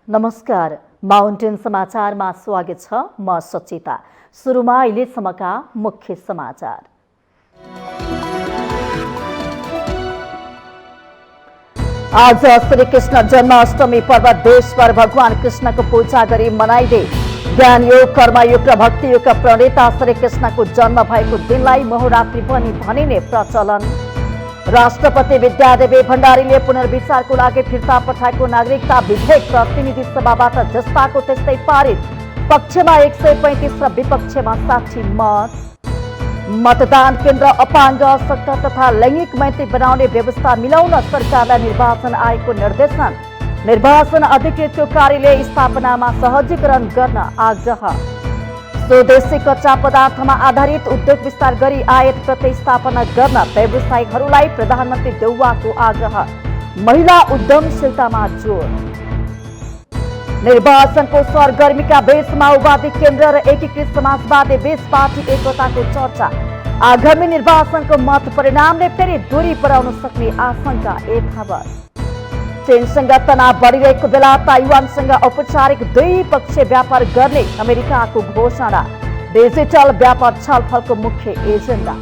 नमस्कार, माउन्टेन समाचारमा स्वागत छ। म सचिता। सुरुमा अहिलेसम्मका मुख्य समाचार। आज श्रीकृष्ण जन्माष्टमी पर्व देशभर भगवान कृष्णको पूजा गरी मनाइँदै ज्ञानयोग, कर्मयोग र भक्तियोगका प्रणेता श्रीकृष्णको जन्म भएको दिनलाई महारात्रि पनि भनिने प्रचलन। राष्ट्रपति विद्यादेवी भण्डारीले पुनर्विचारको लागि फिर्ता पठाएको नागरिकता विधेयक प्रतिनिधि सभाबाट जस्ताको त्यस्तै पारित। पक्षमा 135 र विपक्षमा 60 मत। मतदान केन्द्र अपाङ्ग, अशक्त तथा लैंगिक मैत्री बनाउने व्यवस्था मिलाउन सरकारलाई निर्वाचन आयोगको निर्देशन। निर्वाचन अधिकृतको कार्यालय स्थापनामा सहजीकरण गर्न आग्रह। स्वदेशी कच्चा पदार्थमा आधारित उद्योग विस्तार गरी आयात प्रतिस्थापना गर्न व्यवसायीहरूलाई प्रधानमन्त्री देउवाको आग्रह। महिला उद्यमशीलतामा जोड। निर्वाचनको सरगर्मीका बीच माओवादी केन्द्र र एकीकृत समाजवादी बीच पार्टी एकताको चर्चा। आगामी निर्वाचनको मत परिणामले फेरि दूरी बढाउन सक्ने आशंका यथावत। चीनसँग तनाव बढिरहेको बेला ताइवानसँग औपचारिक द्विपक्षीय व्यापार गर्ने अमेरिकाको घोषणा। डिजिटल व्यापार छलफलको मुख्य एजेन्डा।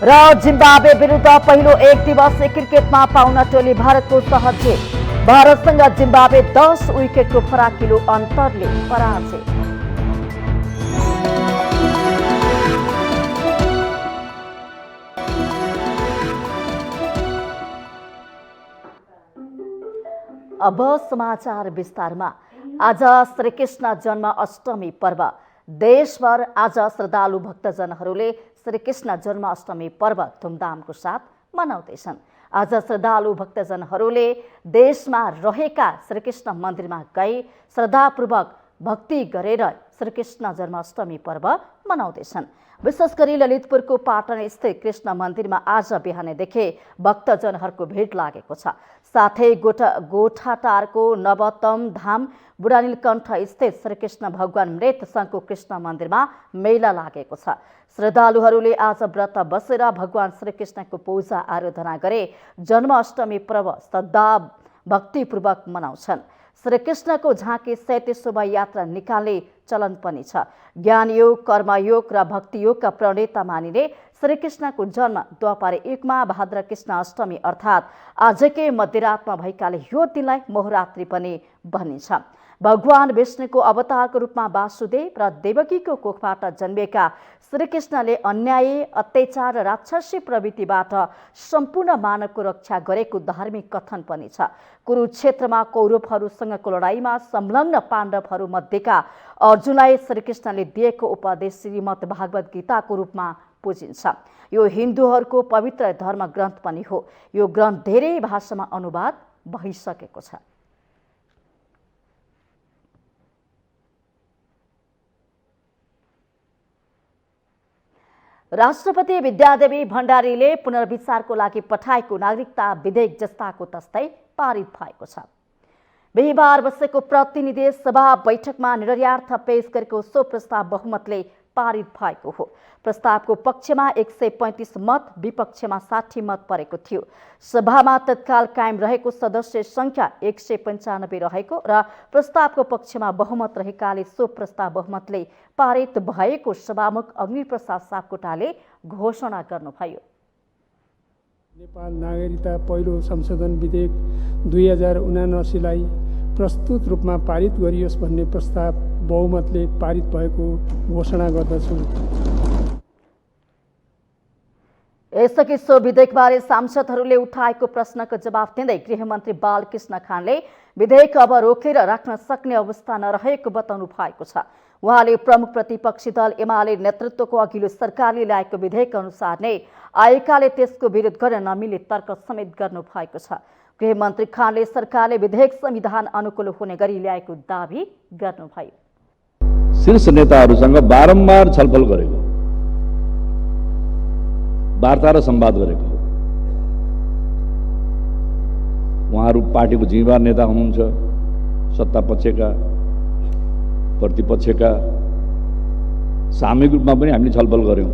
र जिम्बाब्वे विरुद्ध पहिलो एक दिवसीय क्रिकेटमा पाउन टोली भारतको सहज जित। भारतसँग जिम्बाब्वे 10 विकेटको फराकिलो अन्तरले पराजय। अब समाचार विस्तारमा। आज श्रीकृष्ण जन्म अष्टमी पर्व देशभर आज श्रद्धालु भक्तजनहरूले श्रीकृष्ण जन्माष्टमी पर्व धुमधामको साथ मनाउँदैछन्। आज श्रद्धालु भक्तजनहरूले देशमा रहेका श्रीकृष्ण मन्दिरमा गई श्रद्धापूर्वक भक्ति गरेर श्रीकृष्ण जन्माष्टमी पर्व मनाउँदैछन्। विशेष गरी ललितपुरको पाटन स्थित कृष्ण मन्दिरमा आज बिहानैदेखि भक्तजनहरूको भिड लागेको छ। साथै गोठाटारको नवतम धाम बुढानीलकण्ठ स्थित श्रीकृष्ण भगवान मृत शङ्कु कृष्ण मन्दिरमा मेला लागेको छ। श्रद्धालुहरूले आज व्रत बसेर भगवान श्रीकृष्णको पूजा आराधना गरे जन्माष्टमी पर्व श्रद्धा भक्तिपूर्वक मनाउँछन्। श्रीकृष्णको झाँकी सहित शोभायात्रा निकाल्ने चलन पनि छ। ज्ञानयोग, कर्मयोग र भक्तियोगका प्रणेता मानिने श्रीकृष्णको जन्म द्वापर युगमा भाद्र कृष्ण अष्टमी अर्थात् आजकै मध्यरातमा भएकाले यो दिनलाई महारात्रि पनि भनिन्छ। भगवान विष्णुको अवतारको रूपमा वासुदेव र देवकीको कोखबाट जन्मिएका श्रीकृष्णले अन्याय, अत्याचार र राक्षसी प्रवृत्तिबाट सम्पूर्ण मानवको रक्षा गरेको धार्मिक कथन पनि छ। कुरुक्षेत्रमा कौरवहरूसँगको लडाईँमा संलग्न पाण्डवहरू मध्येका अर्जुनलाई श्रीकृष्णले दिएको उपदेश श्रीमद् भागवत गीताको रूपमा पूजिन्छ। यो हिन्दूहरूको पवित्र धर्म ग्रन्थ पनि हो। यो ग्रन्थ धेरै भाषामा अनुवाद भइसकेको छ। राष्ट्रपति विद्यादेवी भण्डारीले पुनर्विचारको लागि पठाएको नागरिकता विधेयक जस्ताको तस्तै पारित भएको छ। बिहिबार बसेको प्रतिनिधि सभा बैठकमा निर्णयार्थ पेश गरेको सो प्रस्ताव बहुमतले पारित भएको हो। प्रस्तावको पक्षमा 135 मत, विपक्षमा 60 मत परेको थियो। सभामा तत्काल कायम रहेको सदस्य संख्या 195 रहेको र प्रस्तावको पक्षमा बहुमत रहेकाले सो प्रस्ताव बहुमतले पारित भएको सभामुख अग्निप्रसाद सापकोटाले घोषणा गर्नुभयो। नेपाल नागरिकता पहिलो संशोधन विधेयक 2079 लाई प्रस्तुत रूपमा पारित गरियोस् भन्ने प्रस्ताव बहुमतले पारित भएको घोषणा गर्दछु। यसअघि सो विधेयकबारे सांसदहरूले उठाएको प्रश्नको जवाफ दिँदै गृहमन्त्री बालकृष्ण खानले विधेयक अब रोकेर राख्न सक्ने अवस्था नरहेको बताउनु भएको छ। उहाँले प्रमुख प्रतिपक्षी दल एमाले नेतृत्वको अघिल्लो सरकारले ल्याएको विधेयक अनुसार नै आयोगले त्यसको विरोध गर्न नमिल्ने तर्क समेत गर्नु भएको छ। गृहमन्त्री खानले सरकारले विधेयक संविधान अनुकूल हुने गरी ल्याएको दावी गर्नुभयो। शीर्ष नेताहरूसँग बारम्बार छलफल गरेको, वार्ता र संवाद गरेको। उहाँहरू पार्टीको जिम्मेवार नेता हुनुहुन्छ। सत्ता पक्षका, प्रतिपक्षका सामूहिक रूपमा पनि हामीले छलफल गर्यौं।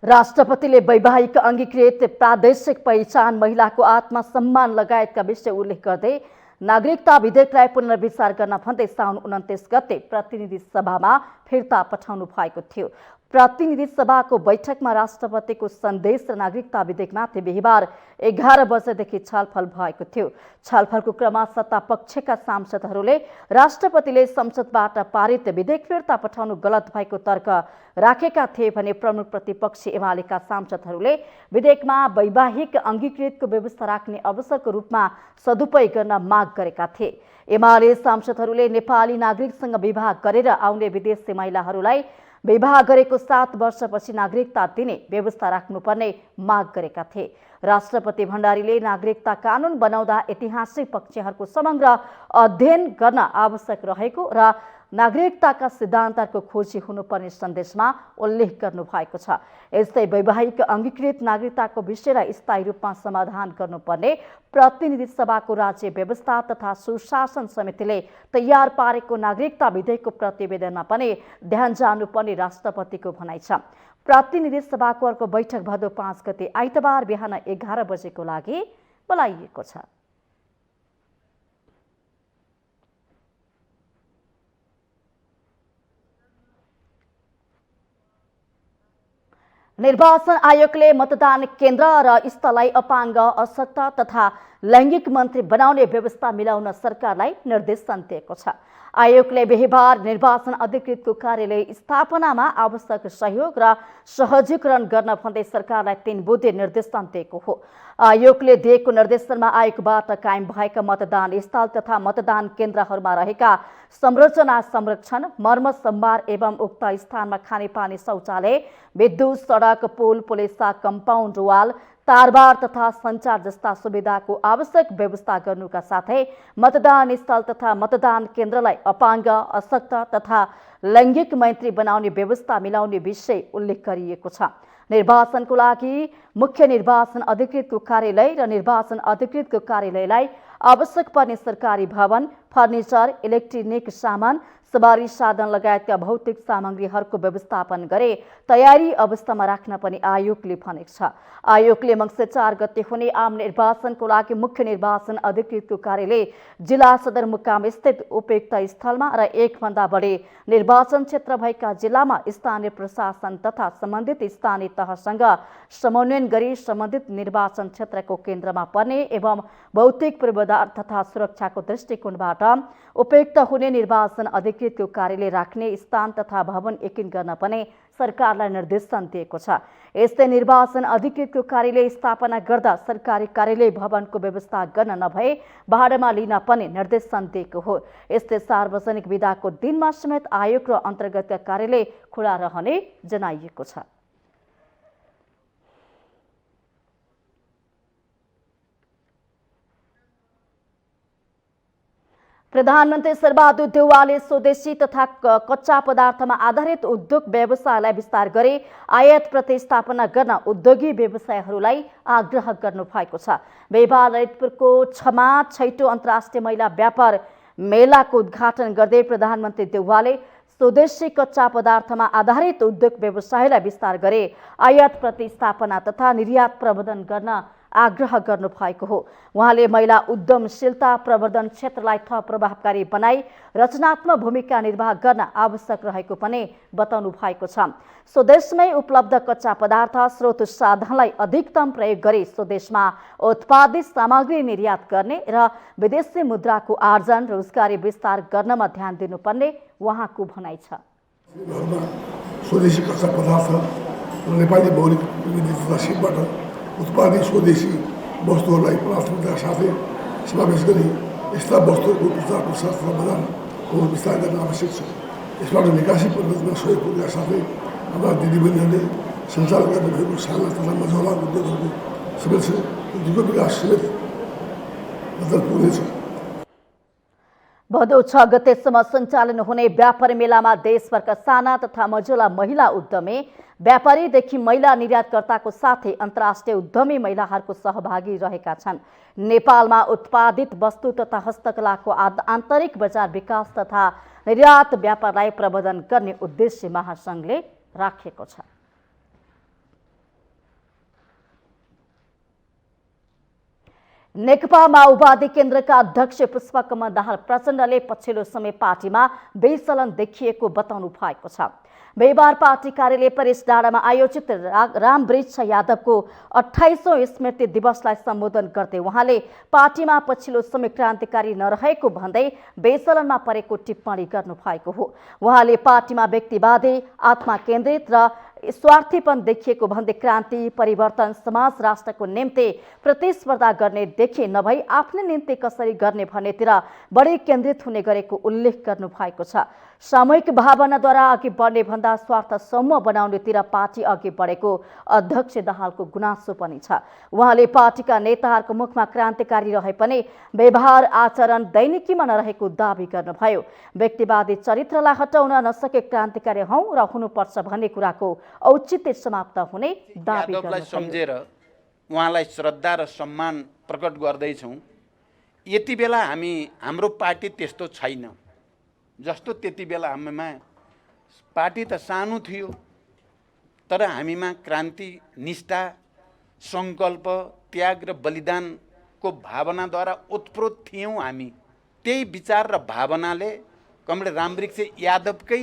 राष्ट्रपतिले वैवाहिक अङ्गीकृत प्रादेशिक पहिचान, महिलाको आत्मसम्मान लगायतका विषय उल्लेख गर्दै नागरिकता विधेयकलाई पुनर्विचार गर्न भन्दै साउन 29 गते प्रतिनिधि सभामा फिर्ता पठाउनु भएको थियो। प्रतिनिधि सभाको बैठकमा राष्ट्रपतिको सन्देश र नागरिकता विधेयकमाथि बिहिबार 11 बजेदेखि छलफल भएको थियो। छलफलको क्रममा सत्तापक्षका सांसदहरूले राष्ट्रपतिले संसदबाट पारित विधेयक फिर्ता पठाउनु गलत भएको तर्क राखेका थिए भने प्रमुख प्रतिपक्षी एमालेका सांसदहरूले विधेयकमा वैवाहिक अङ्गीकृतको व्यवस्था राख्ने अवसरको रूपमा सदुपयोग गर्न माग गरेका थिए। एमाले सांसदहरूले नेपाली नागरिकसँग विवाह गरेर आउने विदेशी महिलाहरूलाई विवाह गरेको 7 वर्षपछि नागरिकता दिने व्यवस्था राख्नुपर्ने माग गरेका थिए। राष्ट्रपति भण्डारीले नागरिकता कानून बनाउँदा ऐतिहासिक पक्षहरूको समग्र अध्ययन गर्न आवश्यक रहेको र नागरिकताका सिद्धान्तहरूको खोजी हुनुपर्ने सन्देशमा उल्लेख गर्नु भएको छ। यस्तै वैवाहिक अङ्गीकृत नागरिकताको विषयलाई स्थायी रूपमा समाधान गर्नुपर्ने प्रतिनिधि सभाको राज्य व्यवस्था तथा सुशासन समितिले तयार पारेको नागरिकता विधेयकको प्रतिवेदनमा पनि ध्यान जानुपर्ने राष्ट्रपतिको भनाइ छ। प्रतिनिधि सभाको अर्को बैठक भदौ 5 गते आइतबार बिहान 11 बजेको लागि बोलाइएको छ। निर्वाचन आयोगले मतदान केन्द्र र स्थललाई अपाङ्ग, अशक्त तथा लैङ्गिक मन्त्री बनाउने व्यवस्था मिलाउन सरकारलाई निर्देशन दिएको छ। आयोगले बिहिबार निर्वाचन अधिकृतको कार्यालय स्थापनामा आवश्यक सहयोग र सहजीकरण गर्न भन्दै सरकारलाई 3 बुँदे निर्देशन दिएको हो। आयोगले दिएको निर्देशनमा आयोगबाट कायम भएका मतदान स्थल तथा मतदान केन्द्रहरूमा रहेका संरचना संरक्षण, मर्म सम्भार एवं उक्त स्थानमा खानेपानी, शौचालय, विद्युत, सडक, पुल, पुलिसा कम्पाउन्ड वाल, तारबार तथा सञ्चार जस्ता सुविधाको आवश्यक व्यवस्था गर्नुका साथै मतदान स्थल तथा मतदान केन्द्रलाई अपाङ्ग, अशक्त तथा लैङ्गिक मैत्री बनाउने व्यवस्था मिलाउने विषय उल्लेख गरिएको छ। निर्वाचनको लागि मुख्य निर्वाचन अधिकृतको कार्यालय र निर्वाचन अधिकृतको कार्यालयलाई आवश्यक पर्ने सरकारी भवन, फर्निचर, इलेक्ट्रोनिक सामान, सवारी साधन लगायतका भौतिक सामग्रीहरूको व्यवस्थापन गरे तयारी अवस्थामा राख्न पनि आयोगले भनेको छ। आयोगले मङ्सिर 4 गते हुने आम निर्वाचनको लागि मुख्य निर्वाचन अधिकृतको कार्यालय जिल्ला सदरमुकाम स्थित उपयुक्त स्थलमा र 1 भन्दा बढी निर्वाचन क्षेत्र भएका जिल्लामा स्थानीय प्रशासन तथा सम्बन्धित स्थानीय तहसँग समन्वयन गरी सम्बन्धित निर्वाचन क्षेत्रको केन्द्रमा पर्ने एवं भौतिक पूर्वाधार तथा सुरक्षाको दृष्टिकोणबाट उपयुक्त हुने निर्वाचन अधिकृतको कार्यालय राख्ने स्थान तथा भवन एकीकरण गर्न पनि सरकारलाई निर्देशन दिएको छ। यस्तै निर्वाचन अधिकृतको कार्यालय स्थापना गर्दा सरकारी कार्यालय भवनको व्यवस्था गर्न नभए भाडामा लिन पनि निर्देशन दिएको हो। यस्तै सार्वजनिक बिदाको दिनमा समेत आयोग र अन्तर्गतका कार्यालय खुला रहने जनाइएको छ। प्रधानमन्त्री शेरबहादुर देउवाले स्वदेशी तथा कच्चा पदार्थमा आधारित उद्योग व्यवसायलाई विस्तार गरी आयात प्रतिस्थापना गर्न उद्योगी व्यवसायहरूलाई आग्रह गर्नु भएको छ। बिहिबार ललितपुरको 6मा छैटौं अन्तर्राष्ट्रिय महिला व्यापार मेलाको उद्घाटन गर्दै प्रधानमन्त्री देउवाले स्वदेशी कच्चा पदार्थमा आधारित उद्योग व्यवसायलाई विस्तार गरी आयात प्रतिस्थापना तथा निर्यात प्रबन्धन गर्न आग्रह गर्नु भएको हो। उहाँले महिला उद्यमशीलता प्रवर्धन क्षेत्रलाई थप प्रभावकारी बनाई रचनात्मक भूमिका निर्वाह गर्न आवश्यक रहेको पनि बताउनु भएको छ। स्वदेशमै उपलब्ध कच्चा पदार्थ स्रोत साधनलाई अधिकतम प्रयोग गरी स्वदेशमा उत्पादित सामग्री निर्यात गर्ने र विदेशी मुद्राको आर्जन, रोजगारी विस्तार गर्नमा ध्यान दिनुपर्ने उहाँको भनाइ छ। स्वदेशी कच्चा पदार्थ र नेपाली मौलिक विविधता सिपबाट उत्पादित स्वदेशी वस्तुहरूलाई प्राथमिकताका साथै समावेश गरी यस्ता वस्तुहरूको प्रचार प्रसार तथा बजारको विस्तार गर्न आवश्यक छ। यसबाट निकासी पद्धतिमा सहयोग पुग्नका साथै हाम्रा दिदीबहिनीहरूले सञ्चालन गर्ने भएको साना तथा मझौला उद्योगहरूको समेत उद्योगको विकास समेत मद्दत पुग्नेछ। भदौ 6 गतेसम्म सञ्चालन हुने व्यापार मेलामा देशभरका साना तथा मझौला महिला उद्यमी व्यापारीदेखि महिला निर्यातकर्ताको साथै अन्तर्राष्ट्रिय उद्यमी महिलाहरूको सहभागी रहेका छन्। नेपालमा उत्पादित वस्तु तथा हस्तकलाको आन्तरिक बजार विकास तथा निर्यात व्यापारलाई प्रबन्धन गर्ने उद्देश्य महासङ्घले राखेको छ। नेकपा माओवादी केन्द्रका अध्यक्ष पुष्पकमल दाहाल प्रचण्डले पछिल्लो समय पार्टीमा बेचलन देखिएको बताउनु भएको छ। बिहिबार पार्टी कार्यालय परेश डाँडामा आयोजित रामवृक्ष यादवको 28औं स्मृति दिवसलाई सम्बोधन गर्दै उहाँले पार्टीमा पछिल्लो समय क्रान्तिकारी नरहेको भन्दै बेचलनमा परेको टिप्पणी गर्नु भएको हो। उहाँले पार्टीमा व्यक्तिवादी, आत्मा केन्द्रित र स्वार्थीपन देखिएको भन्दै क्रान्ति, परिवर्तन, समाज राष्ट्रको निम्ति प्रतिस्पर्धा गर्ने देखि नभई आफ्नै निम्ति कसरी गर्ने भन्नेतिर बढी केन्द्रित हुने गरेको उल्लेख गर्नु भएको छ। सामूहिक भावनाद्वारा अघि बढ्ने भन्दा स्वार्थ समूह बनाउनेतिर पार्टी अघि बढेको अध्यक्ष दाहालको गुनासो पनि छ। उहाँले पार्टीका नेताहरूको मुखमा क्रान्तिकारी रहे पनि व्यवहार आचरण दैनिकीमा नरहेको दावी गर्नुभयो। व्यक्तिवादी चरित्रलाई हटाउन नसके क्रान्तिकारी हौं र हुनुपर्छ भन्ने कुराको औचित्य समाप्त हुने दावी गर्नुभयो। सम्झेर उहाँलाई श्रद्धा र सम्मान प्रकट गर्दैछौँ। यति बेला हाम्रो पार्टी त्यस्तो छैन जस्तो त्यति बेला हामीमा पार्टी त सानो थियो, तर हामीमा क्रान्ति, निष्ठा, सङ्कल्प, त्याग र बलिदानको भावनाद्वारा ओतप्रोत थियौँ। हामी त्यही विचार र भावनाले कमरेड रामवृक्ष यादवकै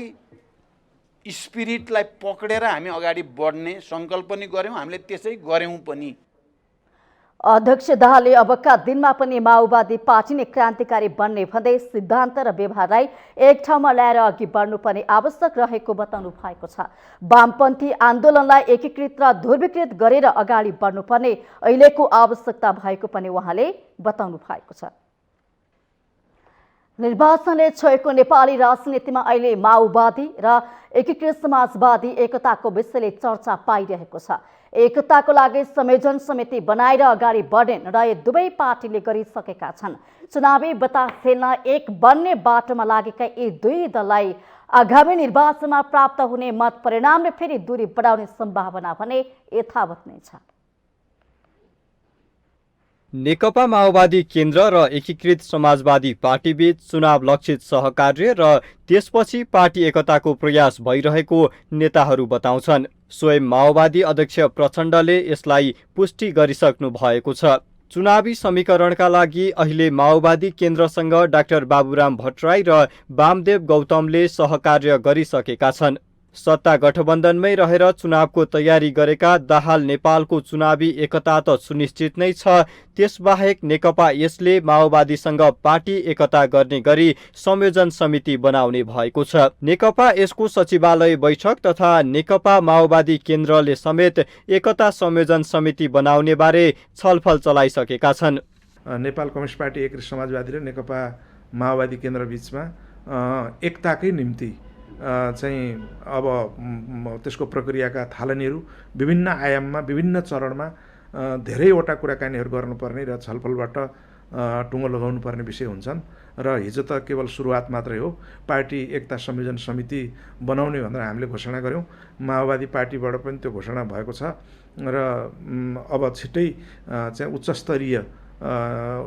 स्पिरिटलाई पक्रेर हामी अगाडि बढ्ने सङ्कल्प पनि गऱ्यौँ, हामीले त्यसै गऱ्यौँ पनि। अध्यक्ष दाहालले अबका दिनमा पनि माओवादी पार्टी नै क्रान्तिकारी बन्ने भन्दै सिद्धान्त र व्यवहारलाई एक ठाउँमा ल्याएर अघि बढ्नुपर्ने आवश्यक रहेको बताउनु भएको छ। वामपन्थी आन्दोलनलाई एकीकृत र ध्रुवीकृत गरेर अगाडि बढ्नुपर्ने अहिलेको आवश्यकता भएको पनि उहाँले बताउनु भएको छ। निर्वाचनले छोएको नेपाली राजनीतिमा अहिले माओवादी र एकीकृत समाजवादी एकताको विषयले चर्चा पाइरहेको छ। एकताको लागि संयोजन समिति बनाएर अगाडि बढ्ने निर्णय दुवै पार्टीले गरिसकेका छन्। चुनावी बतास खेल्न एक बन्ने बाटोमा लागेका यी दुई दललाई आगामी निर्वाचनमा प्राप्त हुने मत परिणामले फेरि दूरी बढाउने सम्भावना भने यथावत नै छ। नेकपा माओवादी केन्द्र र एकीकृत समाजवादी पार्टीबीच चुनाव लक्षित सहकार्य र त्यसपछि पार्टी एकताको प्रयास भइरहेको नेताहरू बताउँछन्। स्वयं माओवादी अध्यक्ष प्रचण्डले यसलाई पुष्टि गरिसक्नु भएको छ। चुनावी समीकरणका लागि अहिले माओवादी केन्द्रसँग डाक्टर बाबुराम भट्टराई र वामदेव गौतमले सहकार्य गरिसकेका छन्। सत्ता गठबन्धनमै रहेर चुनावको तयारी गरेका दाहाल नेपालको चुनावी एकता त सुनिश्चित नै छ, त्यसबाहेक नेकपा यसले माओवादीसँग पार्टी एकता गर्ने गरी संयोजन समिति बनाउने भएको छ। नेकपा यसको सचिवालय बैठक तथा नेकपा माओवादी केन्द्रले समेत एकता संयोजन समिति बनाउने बारे छलफल चलाइसकेका छन्। नेपाल कम्युनिस्ट पार्टी एकीकृत समाजवादी र नेकपा माओवादी केन्द्र बीचमा एकताकै निम्ति चाहिँ अब त्यसको प्रक्रियाका थालनीहरू विभिन्न आयाममा, विभिन्न चरणमा धेरैवटा कुराकानीहरू गर्नुपर्ने र छलफलबाट टुङ्गो लगाउनु पर्ने विषय हुन्छन्। र हिजो त केवल सुरुवात मात्रै हो। पार्टी एकता संयोजन समिति बनाउने भनेर हामीले घोषणा गऱ्यौँ। माओवादी पार्टीबाट पनि त्यो घोषणा भएको छ र अब छिट्टै चाहिँ उच्चस्तरीय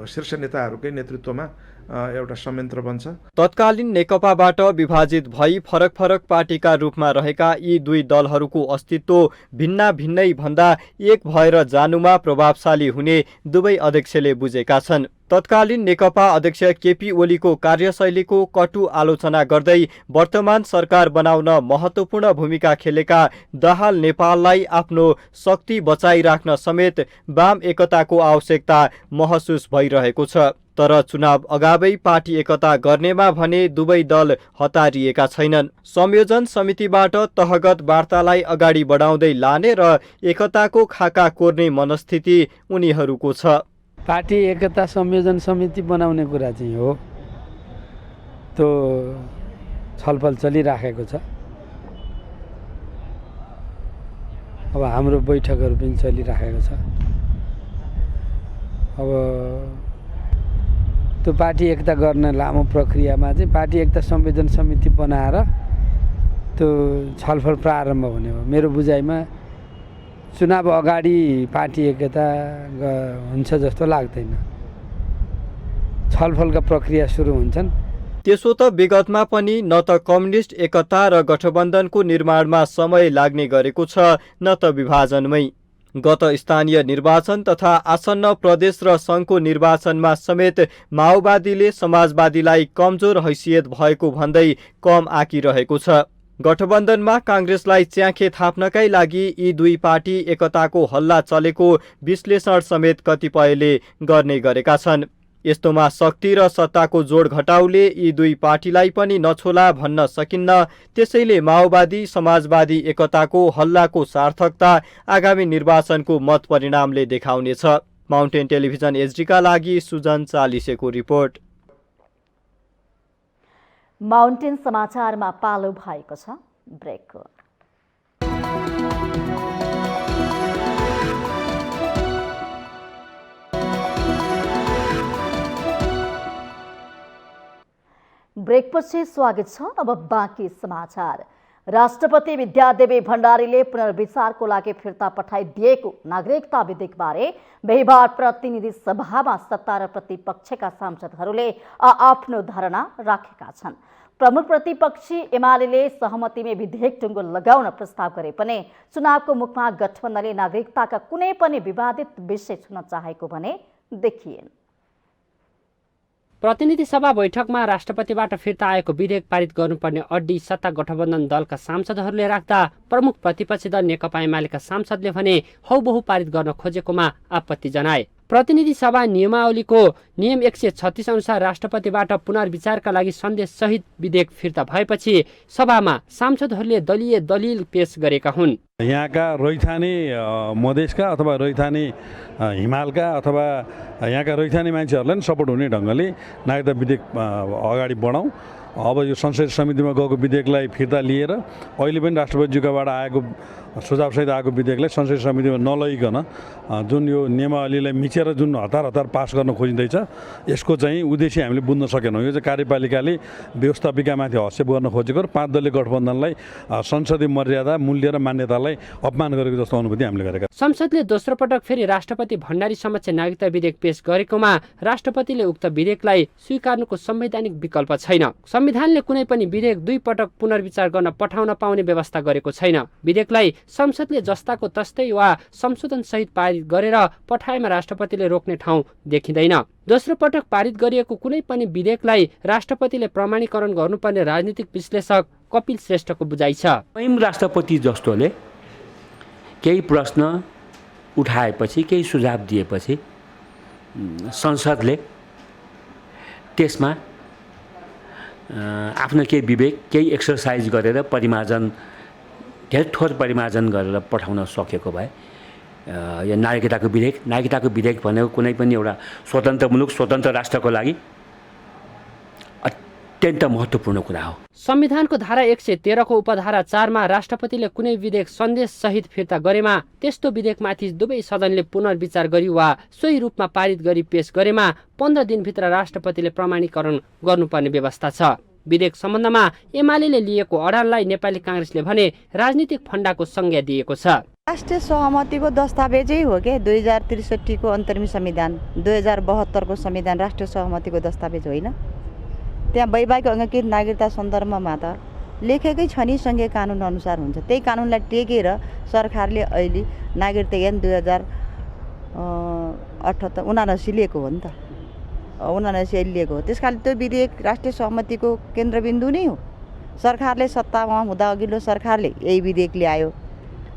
शीर्ष नेताहरूकै नेतृत्वमा एउटा संयन्त्र बन्छ। तत्कालीन नेकपाबाट विभाजित भई फरक फरक पार्टीका रूपमा रहेका यी दुई दलहरूको अस्तित्व भिन्ना भिन्नै भन्दा एक भएर जानुमा प्रभावशाली हुने दुवै अध्यक्षले बुझेका छन्। तत्कालीन नेकपा अध्यक्ष केपी ओलीको कार्यशैलीको कटु आलोचना गर्दै वर्तमान सरकार बनाउन महत्त्वपूर्ण भूमिका खेलेका दाहाल नेपाललाई आफ्नो शक्ति बचाइराख्न समेत वाम एकताको आवश्यकता महसुस भइरहेको छ। तर चुनाव अगावै पार्टी एकता गर्नेमा भने दुवै दल हतारिएका छैनन्। संयोजन समितिबाट तहगत वार्तालाई अगाडि बढाउँदै लाने र एकताको खाका कोर्ने मनस्थिति उनीहरूको छ। पार्टी एकता संयोजन समिति बनाउने कुरा चाहिँ हो, त्यो छलफल चलिराखेको छ। अब हाम्रो बैठकहरू पनि चलिराखेको छ। अब त्यो पार्टी एकता गर्न लामो प्रक्रियामा चाहिँ पार्टी एकता संयोजन समिति बनाएर त्यो छलफल प्रारम्भ हुने हो। मेरो बुझाइमा चुनाव अगाडि पार्टी एकता हुन्छ जस्तो लाग्दैन। छलफलका प्रक्रिया सुरु हुन्छन्। त्यसो त विगतमा पनि न त कम्युनिस्ट एकता र गठबन्धनको निर्माणमा समय लाग्ने गरेको छ, न त विभाजनमै। गत स्थानीय निर्वाचन तथा आसन्न प्रदेश र सङ्घको निर्वाचनमा समेत माओवादीले समाजवादीलाई कमजोर हैसियत भएको भन्दै कम आँकिरहेको छ। गठबन्धनमा काङ्ग्रेसलाई च्याखे थाप्नकै लागि यी दुई पार्टी एकताको हल्ला चलेको विश्लेषण समेत कतिपयले गर्ने गरेका छन्। यस्तोमा शक्ति र सत्ताको जोड घटाउले यी दुई पार्टीलाई पनि नछोला भन्न सकिन्न। त्यसैले माओवादी समाजवादी एकताको हल्लाको सार्थकता आगामी निर्वाचनको मत परिणामले देखाउनेछ। माउन्टेन टेलिभिजन एचडीका लागि सुजन चालिसेको रिपोर्ट। माउन्टेन समाचारमा पालो भएको छ ब्रेकको। ब्रेकपछि स्वागत छ। अब बाँकी समाचार। राष्ट्रपति विद्यादेवी भण्डारीले पुनर्विचारको लागि फिर्ता पठाइदिएको नागरिकता विधेयकबारे बिहीबार प्रतिनिधि सभामा सत्ता र प्रतिपक्षका सांसदहरूले आफ्नो धारणा राखेका छन्। प्रमुख प्रतिपक्षी एमाले सहमतिमै विधेयक टुङ्गो लगाउन प्रस्ताव गरे पनि चुनावको मुखमा गठबन्धनले नागरिकताका कुनै पनि विवादित विषय छुन चाहेको भने देखिएन। प्रतिनिधि सभा बैठकमा राष्ट्रपतिबाट फिर्ता आएको विधेयक पारित गर्नुपर्ने अड्डी सत्ता गठबन्धन दलका सांसदहरूले राख्दा प्रमुख प्रतिपक्षी दल नेकपा एमालेका सांसदले भने हौबहु पारित गर्न खोजेकोमा आपत्ति जनाए। प्रतिनिधि सभा नियमावलीको नियम 136 अनुसार राष्ट्रपतिबाट पुनर्विचारका लागि सन्देश सहित विधेयक फिर्ता भएपछि सभामा सांसदहरूले दलीय दलिल पेश गरेका हुन्। यहाँका रैथाने मधेसका अथवा रैथाने हिमालका अथवा यहाँका रैथाने मान्छेहरूलाई पनि सपोर्ट हुने ढङ्गले नागरिकता विधेयक अगाडि बढाउँ। अब यो संसदीय समितिमा गएको विधेयकलाई फिर्ता लिएर अहिले पनि राष्ट्रपतिज्यूबाट आएको सुझावसहित आएको विधेयकलाई संसदीय समितिमा नलइकन जुन यो नियमावलीलाई मिचेर जुन हतार पास गर्न खोजिँदैछ यसको चाहिँ उद्देश्य हामीले बुझ्न सकेनौँ। यो चाहिँ कार्यपालिकाले व्यवस्थापिकामाथि हस्तक्षेप गर्न खोजेको र 5 दलीय गठबन्धनलाई संसदीय मर्यादा मूल्य र मान्यतालाई अपमान गरेको जस्तो अनुभूति हामीले गरेका। संसदले दोस्रो पटक फेरि राष्ट्रपति भण्डारी समक्ष नागरिकता विधेयक पेश गरेकोमा राष्ट्रपतिले उक्त विधेयकलाई स्वीकार्नुको संवैधानिक विकल्प छैन। संविधानले कुनै पनि विधेयक 2 पटक पुनर्विचार गर्न पठाउन पाउने व्यवस्था गरेको छैन। विधेयकलाई संसदले जस्ताको तस्तै वा संशोधन सहित पारित गरेर पठाएमा राष्ट्रपतिले रोक्ने ठाउँ देखिँदैन। दोस्रो पटक पारित गरिएको कुनै पनि विधेयकलाई राष्ट्रपतिले प्रमाणीकरण गर्नुपर्ने राजनीतिक विश्लेषक कपिल श्रेष्ठको बुझाइ छ। स्वयं राष्ट्रपति जस्तोले केही प्रश्न उठाएपछि केही सुझाव दिएपछि संसदले त्यसमा आफ्नो केही विवेक केही एक्सर्साइज गरेर परिमार्जन धेरै थोर परिमार्जन गरेर पठाउन सकेको भए यो नागरिकताको विधेयक भनेको कुनै पनि एउटा स्वतन्त्र मुलुक स्वतन्त्र राष्ट्रको लागि अत्यन्त महत्त्वपूर्ण कुरा हो। संविधानको धारा 113 को उपधारा 4 मा राष्ट्रपतिले कुनै विधेयक सन्देश सहित फिर्ता गरेमा त्यस्तो विधेयकमाथि दुवै सदनले पुनर्विचार गरी वा सोही रूपमा पारित गरी पेश गरेमा 15 दिनभित्र राष्ट्रपतिले प्रमाणीकरण गर्नुपर्ने व्यवस्था छ। विधेयक सम्बन्धमा एमाले लिएको अडानलाई नेपाली कांग्रेसले भने राजनीतिक फण्डाको संज्ञा दिएको छ। राष्ट्रिय सहमतिको दस्तावेजै हो के 2063 को अन्तरिम संविधान 2072 को संविधान राष्ट्रिय सहमतिको दस्तावेज होइन। त्यहाँ वैवाहिक अंगीकृत नागरिकता सन्दर्भमा त लेखेकै छ नि संघीय कानुन अनुसार हुन्छ। त्यही कानुनलाई टेकेर सरकारले अहिले नागरिकता ऐन 2078 लिएको हो नि त 79 लिएको हो। त्यसकारण त्यो विधेयक राष्ट्रिय सहमतिको केन्द्रबिन्दु नै हो। सरकारले सत्तामा हुँदा अघिल्लो सरकारले यही विधेयक ल्यायो,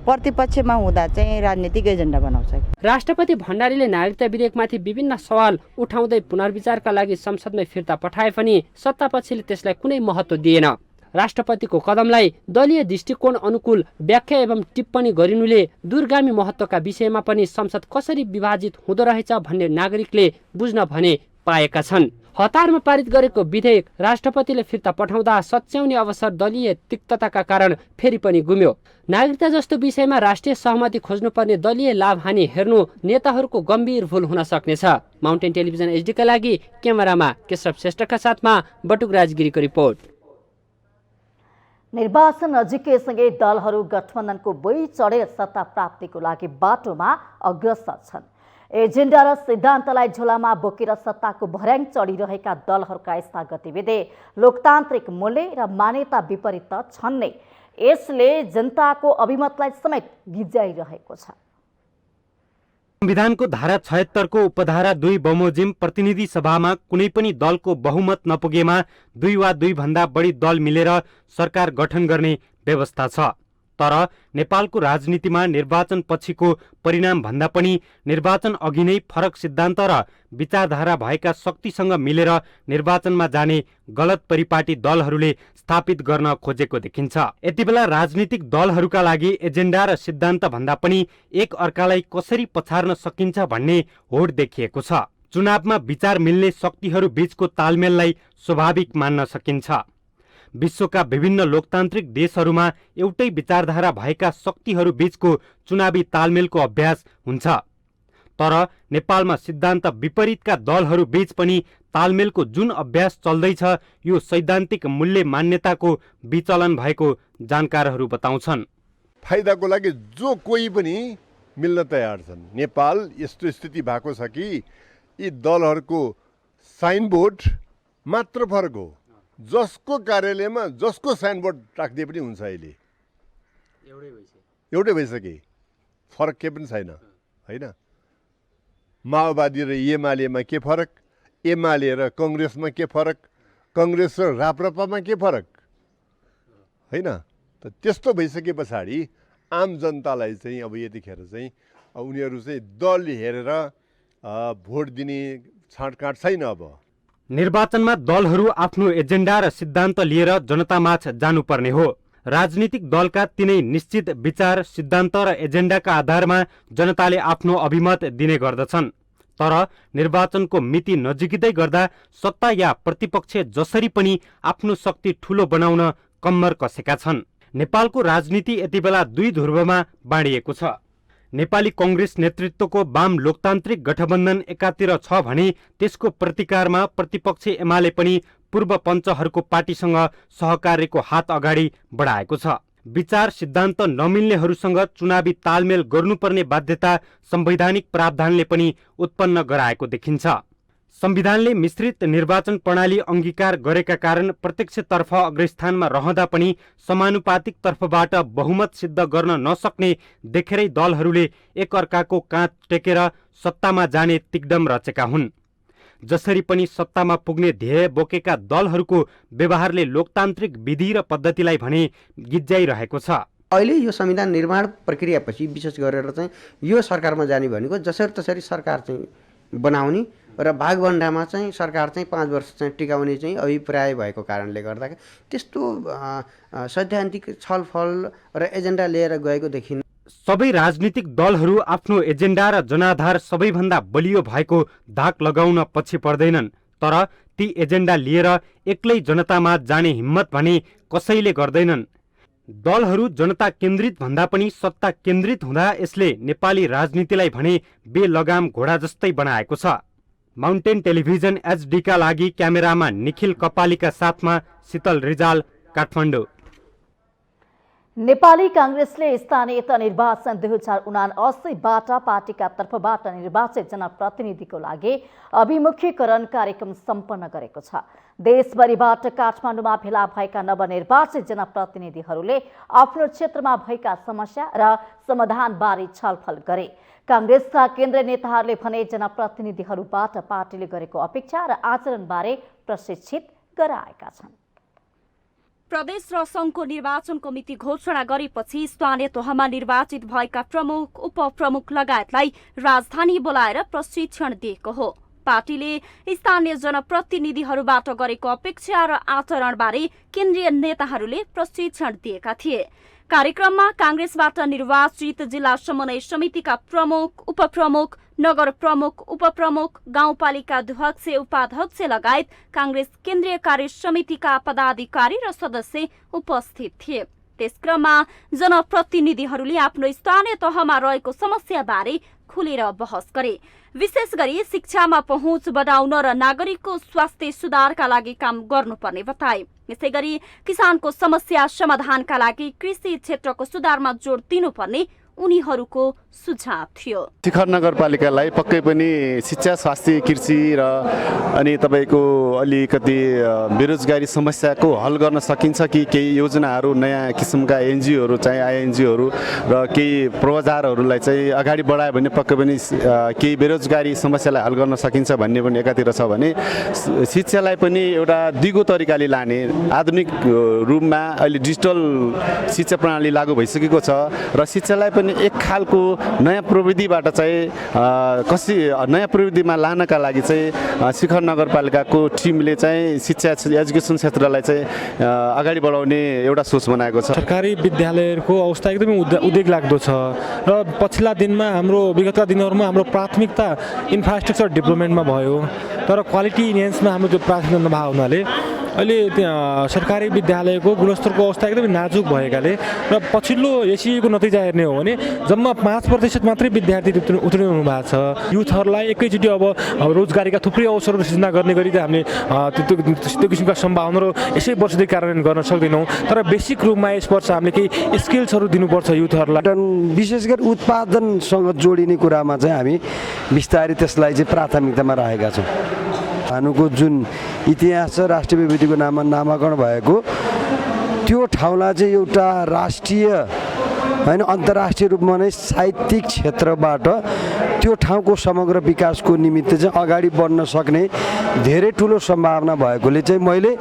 प्रतिपक्षमा हुँदा चाहिँ राजनीतिक एजेन्डा बनाउँछ। राष्ट्रपति भण्डारीले नागरिकता विधेयकमाथि विभिन्न सवाल उठाउँदै पुनर्विचारका लागि संसदमै फिर्ता पठाए पनि सत्तापक्षले त्यसलाई कुनै महत्त्व दिएन। राष्ट्रपतिको कदमलाई दलीय दृष्टिकोण अनुकूल व्याख्या एवं टिप्पणी गरिनुले दूरगामी महत्त्वका विषयमा पनि संसद कसरी विभाजित हुँदो रहेछ भन्ने नागरिकले बुझ्न भने पाएका छन्। हतारमा पारित गरेको विधेयक राष्ट्रपतिले फिर्ता पठाउँदा सच्याउने अवसर दलीय तिक्तताका कारण फेरि पनि गुम्यो। नागरिकता जस्तो विषयमा राष्ट्रिय सहमति खोज्नुपर्ने दलीय लाभ हानि हेर्नु नेताहरूको गम्भीर भूल हुन सक्नेछ। माउन्टेन टेलिभिजन एचडीका लागि क्यामेरामा केशव श्रेष्ठका साथमा बटुक राजगिरीको रिपोर्ट। निर्वाचन नजिकैसँगै दलहरू गठबन्धनको बोई चढेर सत्ता प्राप्तिको लागि बाटोमा अग्रसर छन्। एजेन्डा र सिद्धान्तलाई झोलामा बोकेर सत्ताको भर्याङ चढिरहेका दलहरूका यस्ता गतिविधि लोकतान्त्रिक मूल्य र मान्यता विपरीत त छन् नै, यसले जनताको अभिमतलाई समेत गिज्याइरहेको छ। संविधानको धारा 76 को उपधारा 2 बमोजिम प्रतिनिधि सभामा कुनै पनि दलको बहुमत नपुगेमा 2 वा 2 भन्दा बढी दल मिलेर सरकार गठन गर्ने व्यवस्था छ। तर नेपालको राजनीतिमा निर्वाचन पछिको परिणाम भन्दा पनि निर्वाचन अघि नै फरक सिद्धान्त र विचारधारा भएका शक्तिसँग मिलेर निर्वाचनमा जाने गलत परिपाटी दलहरूले स्थापित गर्न खोजेको देखिन्छ। यति बेला राजनीतिक दलहरूका लागि एजेन्डा र सिद्धान्त भन्दा पनि एक अर्कालाई कसरी पछार्न सकिन्छ भन्ने होड देखिएको छ। चुनावमा विचार मिल्ने शक्तिहरू बीचको तालमेललाई स्वाभाविक मान्न सकिन्छ। विश्वका विभिन्न लोकतान्त्रिक देशहरूमा एउटै विचारधारा भएका शक्तिहरू बीचको चुनावी तालमेलको अभ्यास हुन्छ। तर नेपालमा सिद्धान्त विपरीतका दलहरू बीच पनि तालमेलको जुन अभ्यास चल्दैछ यो सैद्धान्तिक मूल्य मान्यताको विचलन भएको जानकारहरू बताउँछन्। फाइदाको लागि जो कोही पनि मिल्न तयार छन्। नेपाल यस्तो स्थिति भएको छ कि यी दलहरूको साइनबोर्ड मात्र फरक हो। जसको कार्यालयमा जसको साइनबोर्ड राखिदिए पनि हुन्छ। अहिले एउटै भइसके, फरक केही पनि छैन होइन। माओवादी र एमालेमा के फरक, एमाले र कङ्ग्रेसमा के फरक, कङ्ग्रेस र राप्रपामा के फरक होइन। त त्यस्तो भइसके पछाडि आम जनतालाई चाहिँ अब यतिखेर चाहिँ उनीहरू चाहिँ दल हेरेर भोट दिने छाँटकाँट छैन। अब निर्वाचनमा दलहरू आफ्नो एजेन्डा र सिद्धान्त लिएर जनतामाझ जानुपर्ने हो। राजनीतिक दलका तिनै निश्चित विचार, सिद्धान्त र एजेन्डाका आधारमा जनताले आफ्नो अभिमत दिने गर्दछन्। तर निर्वाचनको मिति नजिकै गर्दा सत्ता या प्रतिपक्ष जसरी पनि आफ्नो शक्ति ठूलो बनाउन कम्मर कसेका छन्। नेपालको राजनीति यति बेला 2 ध्रुवमा बाँडिएको छ। नेपाली कांग्रेस नेतृत्वको वाम लोकतान्त्रिक गठबन्धन एकातिर छ भने त्यसको प्रतिकारमा प्रतिपक्ष एमाले पनि पूर्व पञ्चहरूको पार्टीसँग सहकार्यको हात अगाडि बढाएको छ। विचार सिद्धान्त नमिल्नेहरूसँग चुनावी तालमेल गर्नुपर्ने बाध्यता संवैधानिक प्रावधानले पनि उत्पन्न गराएको देखिन्छ। संविधानले मिश्रित निर्वाचन प्रणाली अंगीकार गरेका कारण प्रत्यक्षतर्फ अग्रस्थानमा रहँदा पनि समानुपातिक तर्फबाट बहुमत सिद्ध गर्न नसक्ने देखेरै दलहरूले एकअर्काको काँध टेकेर सत्तामा जाने तिग्दम रचेका हुन्। जसरी पनि सत्तामा पुग्ने ध्येय बोकेका दलहरूको व्यवहारले लोकतान्त्रिक विधि र पद्धतिलाई भने गिज्जाइरहेको छ। अहिले यो संविधान निर्माण प्रक्रियापछि विशेष गरेर चाहिँ यो सरकारमा जाने भनेको जसरी तसरी सरकार चाहिँ बनाउने र भागभण्डामा चाहिँ सरकार चाहिँ 5 वर्ष चाहिँ टिकाउने चाहिँ अभिप्राय भएको कारणले गर्दा त्यस्तो सैद्धान्तिक छलफल र एजेन्डा लिएर गएको देखिन्छ। सबै राजनीतिक दलहरू आफ्नो एजेन्डा र जनाधार सबैभन्दा बलियो भएको धाक लगाउन पछि पर्दैनन्। तर ती एजेन्डा लिएर एक्लै जनतामा जाने हिम्मत भने कसैले गर्दैनन्। दलहरू जनता केन्द्रित भन्दा पनि सत्ता केन्द्रित हुँदा यसले नेपाली राजनीतिलाई भने बेलगाम घोडा जस्तै बनाएको छ। माउन्टेन टेलिभिजन HD का लागि क्यामेरामा निखिल कपालीका साथमा शीतल रिजाल, काठमाडौँ। नेपाली कांग्रेसले स्थानीय निर्वाचन 2079बाट पार्टीका तर्फबाट निर्वाचित जनप्रतिनिधिको लागि अभिमुखीकरण कार्यक्रम सम्पन्न गरेको छ। देशभरिबाट काठमाडौँमा भेला भएका नवनिर्वाचित जनप्रतिनिधिहरूले आफ्नो क्षेत्रमा भएका समस्या र समाधानबारे छलफल गरे। कांग्रेसका केन्द्रीय नेताहरूले भने जनप्रतिनिधिहरूबाट पार्टीले गरेको अपेक्षा र आचरणबारे प्रशिक्षित गराएका छन्। प्रदेश र संघको निर्वाचनको मिति घोषणा गरेपछि स्थानीय तहमा निर्वाचित भएका प्रमुख, उपप्रमुख लगायतलाई राजधानी बोलाएर प्रशिक्षण दिएको हो। पार्टीले स्थानीय जनप्रतिनिधिहरूबाट गरेको अपेक्षा र आचरणबारे केन्द्रीय नेताहरूले प्रशिक्षण दिएका थिए। कार्यक्रममा कांग्रेसबाट निर्वाचित जिल्ला समन्वय समितिका प्रमुख, उपप्रमुख, नगर प्रमुख, उपप्रमुख, गाउँपालिका अध्यक्ष, उपाध्यक्ष लगायत कांग्रेस केन्द्रीय कार्य समितिका पदाधिकारी र सदस्य उपस्थित थिए। त्यसक्रममा जनप्रतिनिधिहरूले आफ्नो स्थानीय तहमा रहेको समस्याबारे खुलेर बहस गरे। विशेष गरी शिक्षामा पहुँच बढाउन र नागरिकको स्वास्थ्य सुधारका लागि काम गर्नुपर्ने बताए। यसैगरी किसानको समस्या समाधानका लागि कृषि क्षेत्रको सुधारमा जोड दिनुपर्ने उनीहरूको सुझाव थियो। शिखर नगरपालिकालाई पक्कै पनि शिक्षा, स्वास्थ्य, कृषि र अनि तपाईँको अलिकति बेरोजगारी समस्याको हल गर्न सकिन्छ कि केही योजनाहरू नयाँ किसिमका एनजिओहरू चाहिँ आइएनजिओहरू र केही पूर्वाधारहरूलाई चाहिँ अगाडि बढायो भने पक्कै पनि केही बेरोजगारी समस्यालाई हल गर्न सकिन्छ भन्ने पनि एकातिर छ भने शिक्षालाई पनि एउटा दिगो तरिकाले लाने आधुनिक रूपमा अहिले डिजिटल शिक्षा प्रणाली लागू भइसकेको छ र शिक्षालाई पनि एक खालको नयाँ प्रविधिबाट चाहिँ नयाँ प्रविधिमा लानका लागि चाहिँ शिखर नगरपालिकाको टिमले चाहिँ शिक्षा एजुकेसन क्षेत्रलाई चाहिँ अगाडि बढाउने एउटा सोच बनाएको छ। सरकारी विद्यालयहरूको अवस्था एकदमै उद्वेग लाग्दो छ र पछिल्ला दिनमा विगतका दिनहरूमा हाम्रो प्राथमिकता इन्फ्रास्ट्रक्चर डेभलपमेन्टमा भयो तर क्वालिटी इन्हेन्समा हाम्रो त्यो प्राथमिकता नभएको हुनाले अहिले त्यहाँ सरकारी विद्यालयको गुणस्तरको अवस्था एकदमै नाजुक भएकाले र पछिल्लो एसइएको नतिजा हेर्ने हो भने जम्मा 5% मात्रै विद्यार्थी उत्तीर्ण हुनु भएको छ। युथहरूलाई एकैचोटि अब रोजगारीका थुप्रै अवसरहरू सृजना गर्ने गरी त हामीले त्यो किसिमका सम्भावना र यसै वर्षदेखि कार्यान्वयन गर्न सक्दैनौँ तर बेसिक रूपमा यस वर्ष हामीले केही स्किल्सहरू दिनुपर्छ युथहरूलाई। विशेष गरी उत्पादनसँग जोडिने कुरामा चाहिँ हामी बिस्तारै त्यसलाई चाहिँ प्राथमिकतामा राखेका छौँ। भानुको जुन इतिहास छ राष्ट्रिय विभूतिको नाममा नामाकरण भएको त्यो ठाउँलाई चाहिँ एउटा राष्ट्रिय होइन अन्तर्राष्ट्रिय रूपमा नै साहित्यिक क्षेत्रबाट त्यो ठाउँको समग्र विकासको निमित्त चाहिँ अगाडि बढ्न सक्ने धेरै ठुलो सम्भावना भएकोले चाहिँ मैले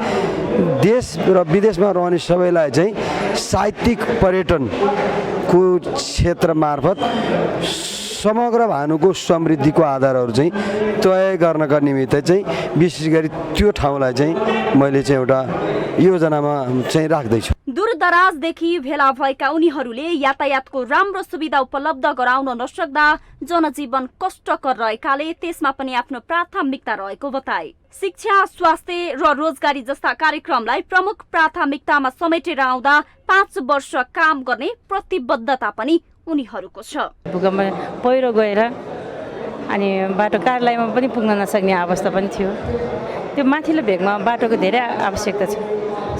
देश र विदेशमा रहने सबैलाई चाहिँ साहित्यिक पर्यटनको क्षेत्र मार्फत समग्र भानुको समृद्धिको आधारहरू चाहिँ तय गर्नका निमित्त चाहिँ विशेष गरी त्यो ठाउँलाई चाहिँ मैले चाहिँ एउटा योजनामा चाहिँ राख्दैछु। दूरदराजदेखि भेला भएका उनीहरूले यातायातको राम्रो सुविधा उपलब्ध गराउन नसक्दा जनजीवन कष्टकर रहेकाले त्यसमा पनि आफ्नो प्राथमिकता रहेको बताए। शिक्षा, स्वास्थ्य र रोजगारी जस्ता कार्यक्रमलाई प्रमुख प्राथमिकतामा समेटेर आउँदा 5 वर्ष काम गर्ने प्रतिबद्धता पनि उनीहरूको छ। भूकम्प पहिरो गएर अनि बाटो कार्यालयमा पनि पुग्न नसक्ने अवस्था पनि थियो। त्यो माथिल्लो भेगमा बाटोको धेरै आवश्यकता छ।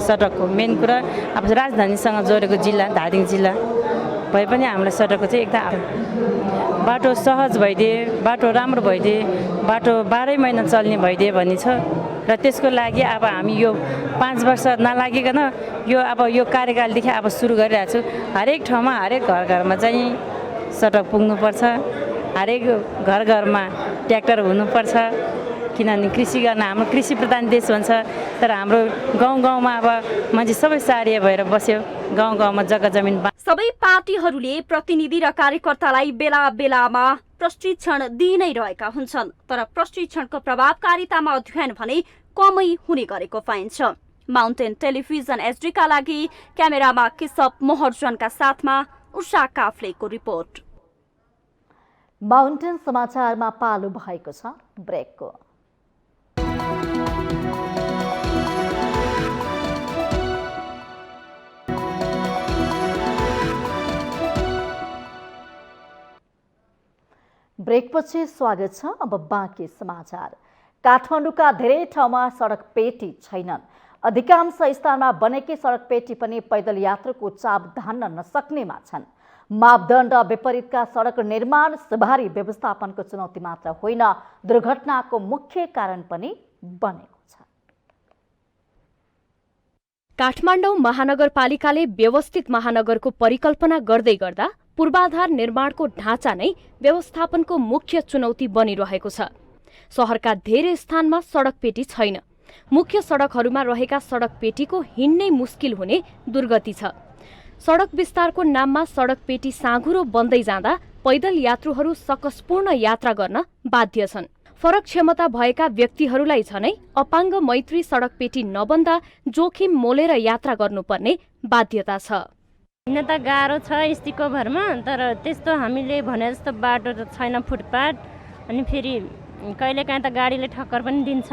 सडकको मेन कुरा अब राजधानीसँग जोडेको जिल्ला धादिङ जिल्ला भए पनि हामीलाई सडकको चाहिँ एकदम बाटो सहज भइदिए, बाटो राम्रो भइदिए, बाटो 12 महिना चल्ने भइदिए भन्ने छ र त्यसको लागि अब हामी यो 5 वर्ष नलागिकन यो कार्यकालदेखि अब सुरु गरिरहेको छु। हरेक ठाउँमा हरेक घरमा चाहिँ सडक पुग्नुपर्छ, हरेक घरमा ट्र्याक्टर हुनुपर्छ किनभने कृषि गर्न हाम्रो कृषि प्रधान देश भन्छ तर हाम्रो गाउँमा अब मान्छे सबै सारिया भएर बस्यो। गाउँमा जग्गा जमिन सबै पार्टीहरूले प्रतिनिधि र कार्यकर्तालाई बेला बेलामा प्रशिक्षण दिइ नै रहेका हुन्छन् तर प्रशिक्षणको प्रभावकारितामा अध्ययन भने कमै हुने गरेको पाइन्छ। माउन्टेन टेलिभिजन एचडी का लागि क्यामेरामा केशव मोहर्जनका साथमा उषा काफ्लेको रिपोर्ट। माउन्टेन समाचारमा पालो भएको छ ब्रेकको। ब्रेकपछि स्वागत छ। अब बाँकी समाचार। काठमाडौँका धेरै ठाउँमा सडक पेटी छैनन्। अधिकांश स्थानमा बनेकै सडक पेटी पनि पैदल यात्रुको चाप धान्न नसक्नेमा छन्। मापदण्ड विपरीतका सडक निर्माण सवारी व्यवस्थापनको चुनौती मात्र होइन, दुर्घटनाको मुख्य कारण पनि बनेको छ। काठमाडौँ महानगरपालिकाले व्यवस्थित महानगरको परिकल्पना गर्दै गर्दा पूर्वाधार निर्माणको ढाँचा नै व्यवस्थापनको मुख्य चुनौती बनिरहेको छ। शहरका धेरै स्थानमा सडक पेटी छैन। मुख्य सडकहरूमा रहेका सडक पेटीको हिँड्नै मुस्किल हुने दुर्गति छ। सडक विस्तारको नाममा सडक पेटी साँघुरो बन्दै जाँदा पैदल यात्रुहरू सकसपूर्ण यात्रा गर्न बाध्य छन्। फरक क्षमता भएका व्यक्तिहरूलाई झनै अपाङ्ग मैत्री सडक पेटी नबन्दा जोखिम मोलेर यात्रा गर्नुपर्ने बाध्यता छ। हिँड्न त गाह्रो छ स्टिकको भरमा, तर त्यस्तो हामीले भने जस्तो बाटो त छैन, फुटपाथ। अनि फेरि कहिलेकाहीँ त गाडीले ठक्कर पनि दिन्छ।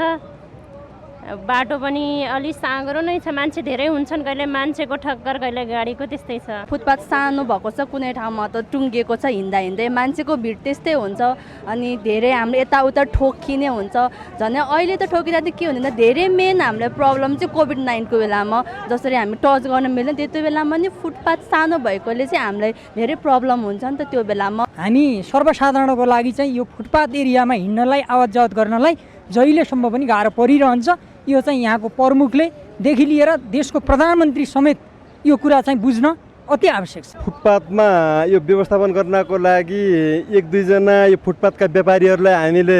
बाटो पनि अलि साँघुरो नै छ, मान्छे धेरै हुन्छन्, कहिले मान्छेको ठक्कर कहिले गाडीको, त्यस्तै छ। फुटपाथ सानो भएको छ, कुनै ठाउँमा त टुङ्गिएको छ, हिँड्दा हिँड्दै मान्छेको भिड त्यस्तै हुन्छ अनि धेरै हाम्रो यताउता ठोकिने हुन्छ। झन् अहिले त ठोकिँदा त के हुँदैन, धेरै मेन हामीलाई प्रब्लम चाहिँ कोभिड-19को बेलामा जसरी हामी टच गर्न मिल्दैन त्यति बेलामा नि फुटपाथ सानो भएकोले चाहिँ हामीलाई धेरै प्रब्लम हुन्छ नि त त्यो बेलामा। हामी सर्वसाधारणको लागि चाहिँ यो फुटपाथ एरियामा हिँड्नलाई आवत जावत गर्नलाई जहिलेसम्म पनि गाह्रो परिरहन्छ। यो चाहिँ यहाँको प्रमुखलेदेखि लिएर देशको प्रधानमन्त्री समेत यो कुरा चाहिँ बुझ्न अति आवश्यक छ। फुटपाथमा यो व्यवस्थापन गर्नको लागि एक दुईजना यो फुटपाथका व्यापारीहरूलाई हामीले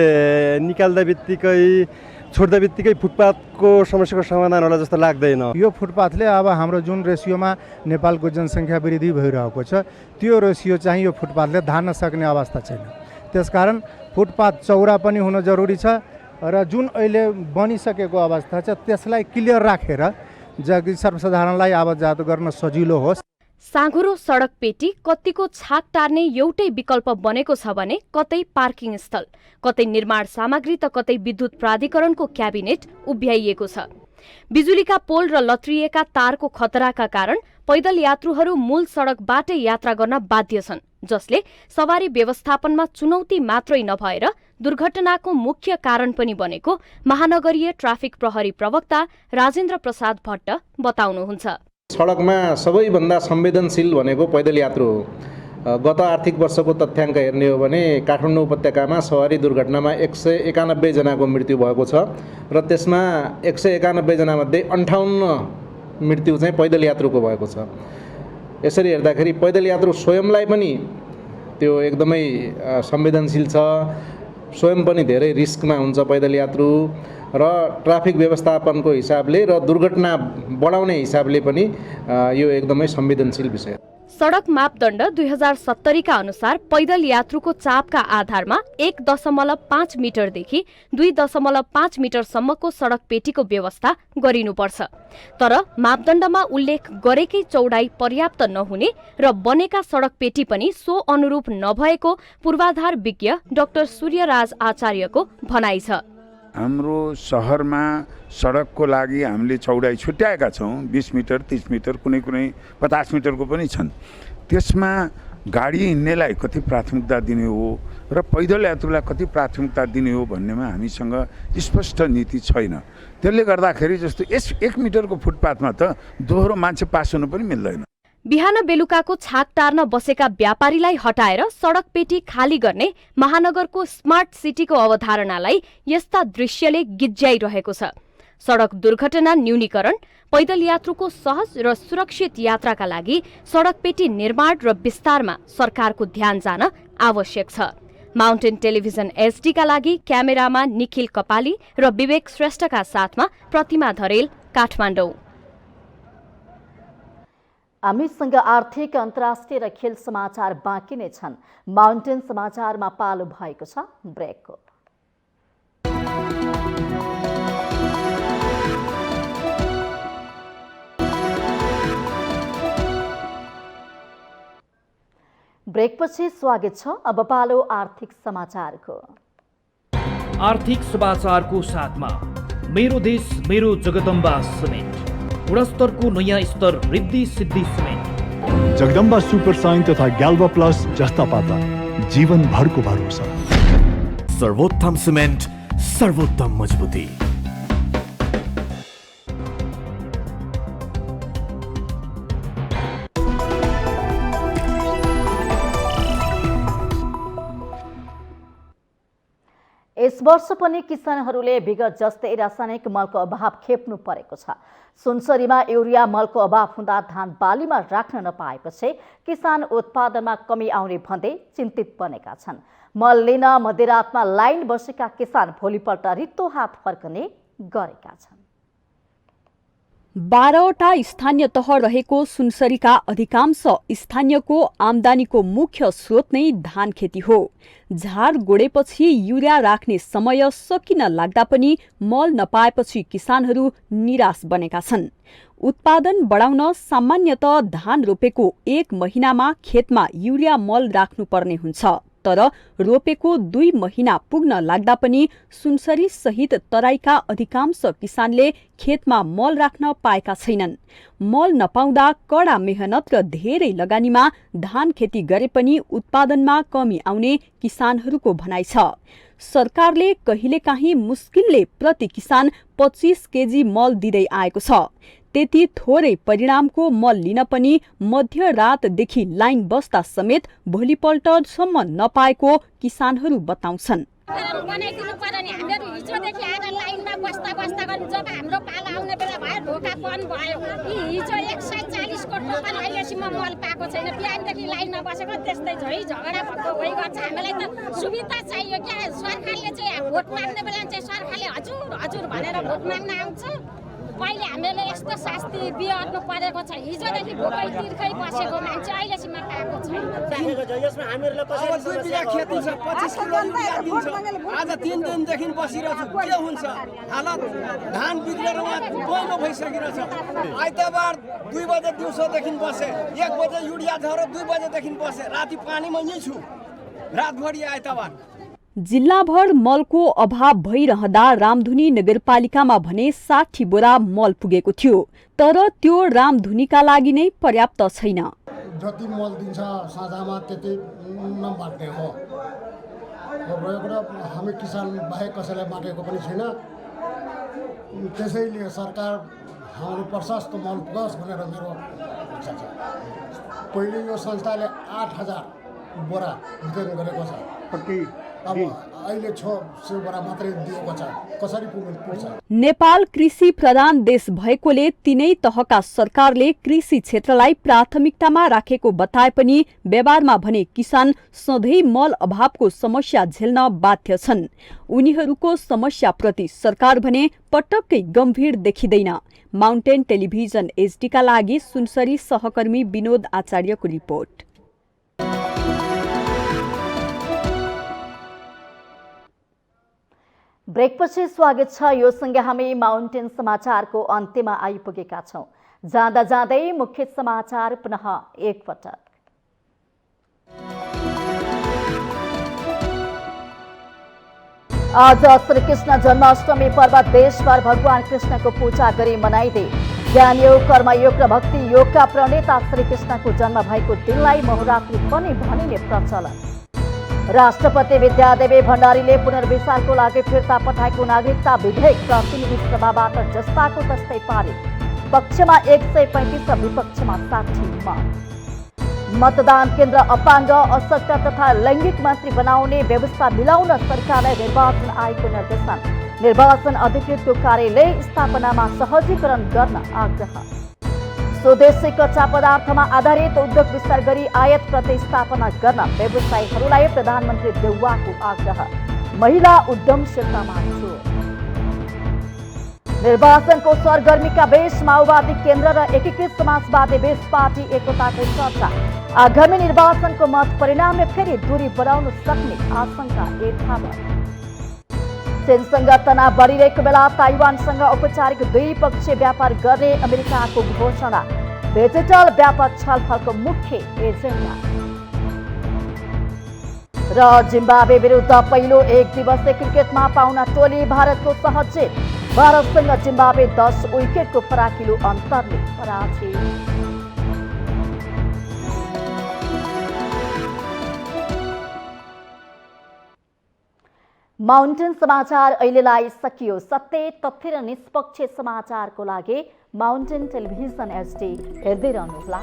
निकाल्दा बित्तिकै छोड्दा बित्तिकै फुटपाथको समस्याको समाधान होला जस्तो लाग्दैन। यो फुटपाथले अब हाम्रो जुन रेसियोमा नेपालको जनसङ्ख्या वृद्धि भइरहेको छ त्यो रेसियो चाहिँ यो फुटपाथले धान्न सक्ने अवस्था छैन। त्यसकारण फुटपाथ चौडा पनि हुन जरुरी छ र जुन अहिले बनिसकेको अवस्था छ त्यसलाई क्लियर राखेर जति सर्वसाधारणलाई आवत जावत गर्न सजिलो होस्। साँघुरो सडक पेटी कतिको छाक टार्ने एउटै विकल्प बनेको छ भने कतै पार्किङ स्थल, कतै निर्माण सामग्री त कतै विद्युत प्राधिकरणको क्याबिनेट उभ्याइएको छ। बिजुलीका पोल र लत्रिएका तारको खतराका कारण पैदल यात्रुहरू मूल सडकबाटै यात्रा गर्न बाध्य छन्, जसले सवारी व्यवस्थापनमा चुनौती मात्रै नभएर दुर्घटनाको मुख्य कारण पनि बनेको महानगरीय ट्राफिक प्रहरी प्रवक्ता राजेन्द्र प्रसाद भट्ट बताउनुहुन्छ। सडकमा सबैभन्दा संवेदनशील भनेको पैदल यात्रु हो। गत आर्थिक वर्षको तथ्याङ्क हेर्ने हो भने काठमाडौँ उपत्यकामा सवारी दुर्घटनामा 191 जनाको मृत्यु भएको छ र त्यसमा 191 जनामध्ये 58 मृत्यु चाहिँ पैदल यात्रुको भएको छ। यसरी हेर्दाखेरि पैदल यात्रु स्वयंलाई पनि त्यो एकदमै संवेदनशील छ, स्वयं पनि धेरै रिस्कमा हुन्छ पैदल यात्रु र ट्राफिक व्यवस्थापनको हिसाबले र दुर्घटना बढाउने हिसाबले पनि यो एकदमै संवेदनशील विषय। सडक मापदण्ड 2070 का अनुसार पैदल यात्रुको चापका आधारमा 1.5 मिटरदेखि 2.5 मिटरसम्मको सडक पेटीको व्यवस्था गरिनुपर्छ। तर मापदण्डमा उल्लेख गरेकै चौडाई पर्याप्त नहुने र बनेका सडक पेटी पनि सो अनुरूप नभएको पूर्वाधार विज्ञ डाक्टर सूर्यराज आचार्यको भनाइ छ। हाम्रो सहरमा सडकको लागि हामीले चौडाइ छुट्याएका छौँ, 20 मिटर 30 मिटर कुनै कुनै 50 मिटरको पनि छन्। त्यसमा गाडी हिँड्नेलाई कति प्राथमिकता दिने हो र पैदल यात्रुलाई कति प्राथमिकता दिने हो भन्नेमा हामीसँग स्पष्ट नीति छैन। त्यसले गर्दाखेरि जस्तो 1 मिटरको फुटपाथमा त दोहोरो मान्छे पास हुनु पनि मिल्दैन। बिहान बेलुकाको छाक टार्न बसेका व्यापारीलाई हटाएर सडक पेटी खाली गर्ने महानगरको स्मार्ट सिटीको अवधारणालाई यस्ता दृश्यले गिज्याइरहेको छ। सडक दुर्घटना न्यूनीकरण, पैदल यात्रुको सहज र सुरक्षित यात्राका लागि सडक पेटी निर्माण र विस्तारमा सरकारको ध्यान जान आवश्यक छ। माउन्टेन टेलिभिजन एसडी का लागि क्यामेरामा निखिल कपाली र विवेक श्रेष्ठका साथमा प्रतिमा धरेल, काठमाडौँ। हामीसँग आर्थिक, अन्तर्राष्ट्रिय र खेल समाचार बाँकी नै छन्। माउन्टेन समाचारमा पालो भएको छ ब्रेकको। ब्रेकपछि स्वागत छ। अब पालो आर्थिक समाचारको। आर्थिक समाचारको साथमा मेरो देश मेरो जगदम्बा सिमेन्ट, गुणस्तरको नयाँ स्तर Riddhi Siddhi cement, Jagadamba super sign तथा ग्याल्बा प्लस जस्ता पाता जीवनभरको भरोसा। सर्वोत्तम सिमेन्ट, सर्वोत्तम मजबुती। यस वर्ष पनि किसानहरूले विगत जस्तै रासायनिक मलको अभाव खेप्नु परेको छ। सुनसरीमा युरिया मलको अभाव हुँदा धान बालीमा राख्न नपाएपछि किसान उत्पादनमा कमी आउने भन्दै चिन्तित बनेका छन्। मल लिन मध्यरातमा लाइन बसेका किसान भोलिपल्ट रित्तो हात फर्कने गरेका छन्। 12वटा स्थानीय तह रहेको सुनसरीका अधिकांश स्थानीयको आम्दानीको मुख्य स्रोत नै धान खेती हो। झार गोडेपछि युरिया राख्ने समय सकिन लाग्दा पनि मल नपाएपछि किसानहरू निराश बनेका छन्। उत्पादन बढाउन सामान्यतः धान रोपेको 1 महिनामा खेतमा युरिया मल राख्नुपर्ने हुन्छ। तर रोपेको 2 महिना पुग्न लाग्दा पनि सुनसरी सहित तराईका अधिकांश किसानले खेतमा मल राख्न पाएका छैनन्। मल नपाउँदा कडा मेहनत र धेरै लगानीमा धान खेती गरे पनि उत्पादनमा कमी आउने किसानहरूको भनाइ छ। सरकारले कहिलेकाहीँ मुस्किलले प्रति किसान 25 केजी मल दिँदै आएको छ। त्यति थोरै परिणामको मल लिन पनि मध्यरातदेखि लाइन बस्दा समेत भोलिपल्टसम्म नपाएको किसानहरू बताउँछन्। बनाइदिनु पर्यो नि। हामीहरू हिजोदेखि आएर लाइनमा बस्दा जब हाम्रो पालो आउने बेला भयो ढोका बन्द भयो। हिजो 140 को टोकन अहिलेसम्म मल पाएको छैन। बिहानदेखि लाइनमा बसेको त्यस्तै झै झगडा भएको भइगर्छ। हामीलाई त सुविधा चाहियो क्या। सरकारले चाहिँ भोट माग्ने बेला चाहिँ सरकारले हजुर हजुर भनेर भोट माग्न आउँछ। पहिले हामीले यस्तो शास्ति बिहोर्नु परेको छ। हिजोदेखि भोकै तिर्खै बसेको मान्छे अहिलेसम्म पाएको छैन। अब 2 बिघा खेती छ, 25 किलो युरिया दिन्छ। आज 3 दिनदेखि बसिरहेको छु। के हुन्छ हालत? धान बिग्रेर यहाँ पहिलो भइसकिरहेछ। आइतबार 2 बजे दिउँसोदेखि बसे, 1 बजे युरिया झरो, 2 बजेदेखि बसे। राति पानीमा यहीँ छु, रातभरि आइतबार। जिल्लाभर मलको अभाव भइरहँदा रामधुनी नगरपालिकामा भने 60 बोरा मल पुगेको थियो। तर त्यो रामधुनीका लागि नै पर्याप्त छैन। जति मल दिन्छ साझामा त्यति नबाट्ने हो। हामी किसान बाहेक कसैलाई बाँटेको पनि छैन। त्यसैले सरकार हाम्रो प्रशस्त मल पुगोस् भनेर मेरो इच्छा छ। पहिले यो संस्थाले 8000 बोरा वितरण गरेको छ। अब अहिले 600 बोरा मात्रै दिएको छ। कसरी पुग्छ? नेपाल कृषि प्रधान देश भएकोले तिनै तहका सरकारले कृषि क्षेत्रलाई प्राथमिकतामा राखेको बताए पनि व्यवहारमा भने किसान सधैँ मल अभावको समस्या झेल्न बाध्य छन्। उनीहरूको समस्याप्रति सरकार भने पटक्कै गम्भीर देखिँदैन। माउन्टेन टेलिभिजन एचडीका लागि सुनसरी सहकर्मी विनोद आचार्यको रिपोर्ट। ब्रेकपछि स्वागत छ। यो सँगै हामी माउन्टेन समाचारको अन्त्यमा आइपुगेका छौं। जाँदा जाँदै मुख्य समाचार पुनः एकपटक। आज श्रीकृष्ण जन्माष्टमी पर्व देशभर भगवान कृष्णको पूजा गरी मनाइँदै ज्ञानयोग, कर्मयोग र भक्ति योगका प्रणेता श्रीकृष्णको जन्म भएको दिनलाई महारात्रि पनि भनिने प्रचलन। राष्ट्रपति विद्यादेवी भण्डारीले पुनर्विचारको लागि फिर्ता पठाएको नागरिकता विधेयक प्रतिनिधि सभाबाट जस्ताको तस्तै पारित। पक्षमा 135 र विपक्षमा 60 मत। मतदान केन्द्र अपाङ्ग, अशक्त तथा लैङ्गिक मन्त्री बनाउने व्यवस्था मिलाउन सरकारलाई निर्वाचन आयोगको निर्देशन। निर्वाचन अधिकृतको कार्यालय स्थापनामा सहजीकरण गर्न आग्रह। स्वदेशी कच्चा पदार्थमा आधारित उद्योग विस्तार गरी आयात प्रतिस्थापना गर्न व्यवसायीहरूलाई प्रधानमन्त्री देउवाको आग्रह। महिला उद्यमशीलतामा जोड। निर्वाचनको सरगर्मीका बीच माओवादी केन्द्र र एकीकृत समाजवादी बीच पार्टी एकताको चर्चा। आगामी निर्वाचनको मत परिणामले फेरि दूरी बढाउन सक्ने आशंका यथावत। चीनसँग तनाव बढिरहेको बेला ताइवानसँग औपचारिक द्विपक्षीय व्यापार गर्ने अमेरिकाको घोषणा। डिजिटल व्यापार छलफलको मुख्य एजेन्डा। र जिम्बाब्वे विरुद्ध पहिलो 1 दिवसीय क्रिकेटमा पाहुना टोली भारतको सहज जित। भारतसँग जिम्बाब्वे 10 विकेटको फराकिलो अन्तरले पराजित। माउन्टेन समाचार अहिलेलाई सकियो। सत्य, तथ्य र निष्पक्ष समाचारको लागि माउन्टेन टेलिभिजन एचडी हेर्दै रहनुहोला।